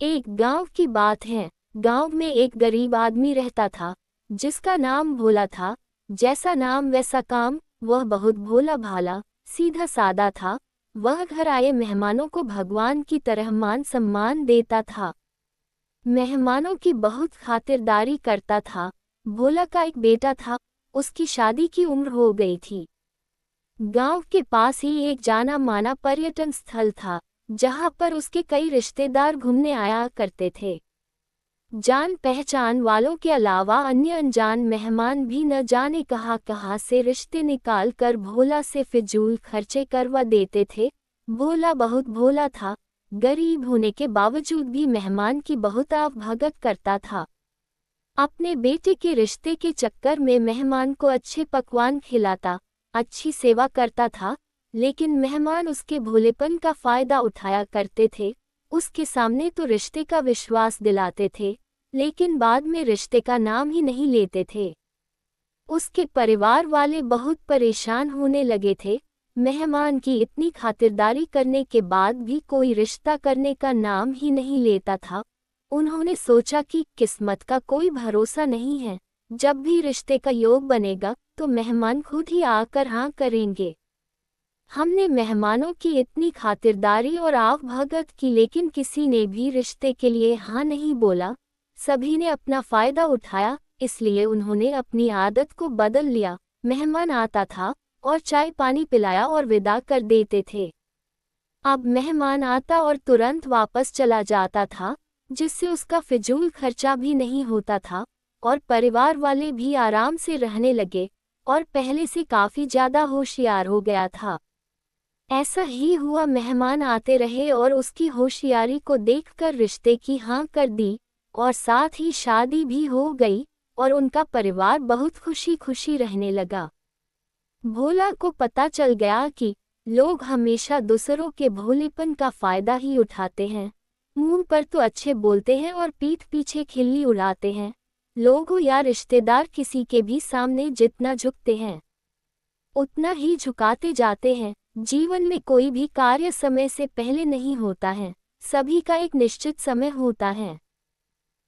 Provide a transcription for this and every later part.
एक गांव की बात है। गांव में एक गरीब आदमी रहता था, जिसका नाम भोला था। जैसा नाम वैसा काम। वह बहुत भोला भाला, सीधा सादा था। वह घर आए मेहमानों को भगवान की तरह मान सम्मान देता था। मेहमानों की बहुत खातिरदारी करता था। भोला का एक बेटा था, उसकी शादी की उम्र हो गई थी। गांव के पास ही एक जाना माना पर्यटन स्थल था, जहां पर उसके कई रिश्तेदार घूमने आया करते थे। जान पहचान वालों के अलावा अन्य अनजान मेहमान भी न जाने कहां से रिश्ते निकाल कर भोला से फिजूल खर्चे करवा देते थे। भोला बहुत भोला था, गरीब होने के बावजूद भी मेहमान की बहुत आवभगत करता था। अपने बेटे के रिश्ते के चक्कर में मेहमान को अच्छे पकवान खिलाता, अच्छी सेवा करता था, लेकिन मेहमान उसके भोलेपन का फायदा उठाया करते थे। उसके सामने तो रिश्ते का विश्वास दिलाते थे, लेकिन बाद में रिश्ते का नाम ही नहीं लेते थे। उसके परिवार वाले बहुत परेशान होने लगे थे। मेहमान की इतनी खातिरदारी करने के बाद भी कोई रिश्ता करने का नाम ही नहीं लेता था। उन्होंने सोचा कि किस्मत का कोई भरोसा नहीं है, जब भी रिश्ते का योग बनेगा तो मेहमान खुद ही आकर हाँ करेंगे। हमने मेहमानों की इतनी खातिरदारी और आवभगत की, लेकिन किसी ने भी रिश्ते के लिए हाँ नहीं बोला। सभी ने अपना फायदा उठाया, इसलिए उन्होंने अपनी आदत को बदल लिया। मेहमान आता था और चाय पानी पिलाया और विदा कर देते थे। अब मेहमान आता और तुरंत वापस चला जाता था, जिससे उसका फिजूल खर्चा भी नहीं होता था और परिवार वाले भी आराम से रहने लगे और पहले से काफी ज्यादा होशियार हो गया था। ऐसा ही हुआ, मेहमान आते रहे और उसकी होशियारी को देखकर रिश्ते की हाँ कर दी और साथ ही शादी भी हो गई और उनका परिवार बहुत खुशी खुशी रहने लगा। भोला को पता चल गया कि लोग हमेशा दूसरों के भोलेपन का फायदा ही उठाते हैं। मुंह पर तो अच्छे बोलते हैं और पीठ पीछे खिल्ली उड़ाते हैं। लोग या रिश्तेदार किसी के भी सामने जितना झुकते हैं, उतना ही झुकाते जाते हैं। जीवन में कोई भी कार्य समय से पहले नहीं होता है, सभी का एक निश्चित समय होता है।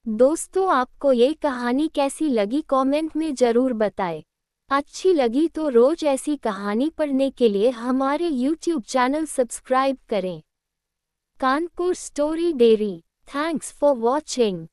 दोस्तों, आपको ये कहानी कैसी लगी कमेंट में जरूर बताएं। अच्छी लगी तो रोज ऐसी कहानी पढ़ने के लिए हमारे YouTube चैनल सब्सक्राइब करें। Kanpur story dairy. Thanks for watching.